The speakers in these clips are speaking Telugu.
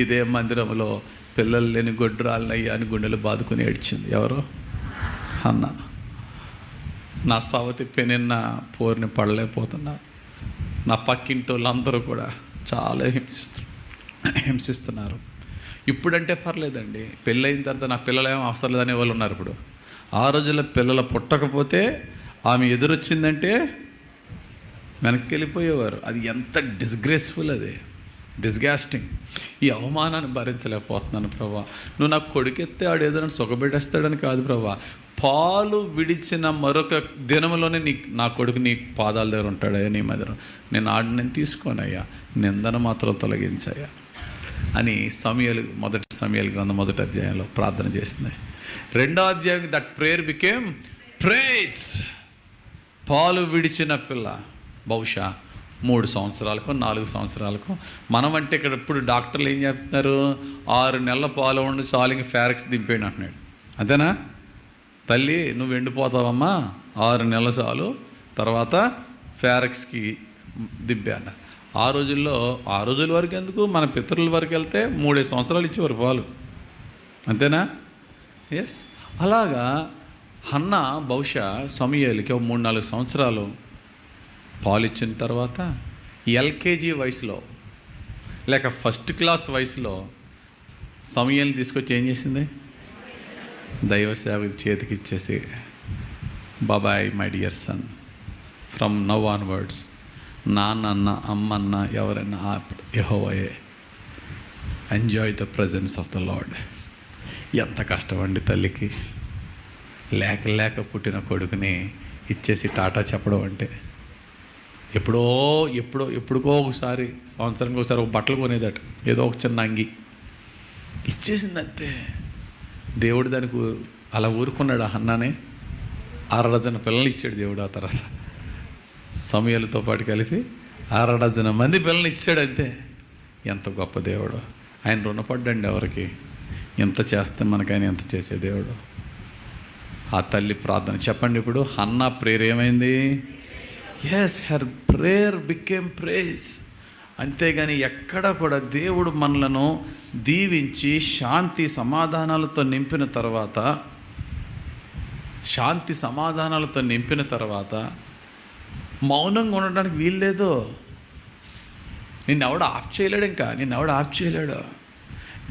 ఇదే మందిరంలో పిల్లలు లేని గొడ్రాలనయ్యా అని గుండెలు బాదుకుని ఏడ్చింది. ఎవరు? అన్న. నా సవతి పెనిన్న పోరుని పడలేకపోతున్నా. నా పక్కింటి వాళ్ళందరూ కూడా చాలా హింసిస్తున్నారు. ఇప్పుడంటే పర్లేదండి, పెళ్ళైన తర్వాత నా పిల్లలు ఏమో అవసరం లేదనే వాళ్ళు ఉన్నారు. ఇప్పుడు ఆ రోజుల్లో పిల్లలు పుట్టకపోతే ఆమె ఎదురొచ్చిందంటే వెనక్కి వెళ్ళిపోయేవారు. అది ఎంత డిస్గ్రేస్ఫుల్, అది డిస్గాస్టింగ్. ఈ అవమానాన్ని భరించలేకపోతున్నాను ప్రభా. నువ్వు నాకు కొడుకెత్తే ఆడు ఏదైనా సుఖపెట్టేస్తాడని కాదు ప్రభా, పాలు విడిచిన మరొక దినంలోనే నా కొడుకు నీ పాదాల దగ్గర ఉంటాడయ్యా, నీ మధ్య నేను తీసుకోనయ్యా, నిందన మాత్రం తొలగించాయా అని మొదటి సమూయేలు గ్రంథం 1వ అధ్యాయంలో ప్రార్థన చేసింది. 2వ అధ్యాయం దట్ ప్రేయర్ బికేమ్ ప్రైజ్. పాలు విడిచిన పిల్ల బహుశా 3 సంవత్సరాలకు 4 సంవత్సరాలకు. మనం అంటే ఇక్కడ ఇప్పుడు డాక్టర్లు ఏం చెప్తున్నారు, 6 నెలల పాలు ఉండి చాలు, ఇంక ఫారెక్స్ దింపేయండి అంటున్నాడు. అంతేనా? తల్లి నువ్వు ఎండిపోతావమ్మా, 6 నెలలు చాలు, తర్వాత ఫారెక్స్కి దింపాను. ఆ రోజుల వరకు ఎందుకు, మన పితరుల వరకు వెళ్తే 3 సంవత్సరాలు ఇచ్చేవారు పాలు. అంతేనా? ఎస్. అలాగా హన్న బహుశా సమూయేలుకి 3-4 సంవత్సరాలు పాలు ఇచ్చిన తర్వాత ఎల్కేజీ వయసులో లేక ఫస్ట్ క్లాస్ వయసులో సమూయేలుని తీసుకొచ్చి ఏం చేసింది? దైవ సేవకు చేతికి ఇచ్చేసి, బాబాయ్ my dear son, from now onwards నాన్న అమ్మన్న ఎవరైనా యెహోవాయే, enjoy the presence of the lord. ఎంత కష్టం అండి తల్లికి, లేక పుట్టిన కొడుకుని ఇచ్చేసి టాటా చెప్పడం అంటే. ఎప్పుడుకో ఒకసారి, సంవత్సరానికి ఒకసారి ఒక బట్టలు కొనేదట, ఏదో ఒక చిన్న అంగి ఇచ్చేసిందంతే. దేవుడు దానికి అలా ఊరుకున్నాడు. ఆ హన్నానే 6 డజన్ పిల్లలు ఇచ్చాడు దేవుడు. ఆ తర్వాత సమూయేలుతో పాటు కలిపి 6 డజన్ మంది పిల్లల్ని ఇచ్చాడు అంతే. ఎంత గొప్ప దేవుడు! ఆయన రుణపడ్డండి ఎవరికి. ఎంత చేస్తే మనకు ఆయన ఎంత చేసే దేవుడు. ఆ తల్లి ప్రార్థన చెప్పండి. ఇప్పుడు హన్నా ప్రేయర్ ఏమైంది? Yes, her prayer became praise. అంతేగాని ఎక్కడ కూడా దేవుడు మనలను దీవించి శాంతి సమాధానాలతో నింపిన తర్వాత మౌనంగా ఉండడానికి వీల్లేదు. నిన్నెవడు ఆఫ్ చేయలేడు.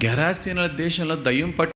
గెరాసీనుల దేశంలో దయ్యం పట్టి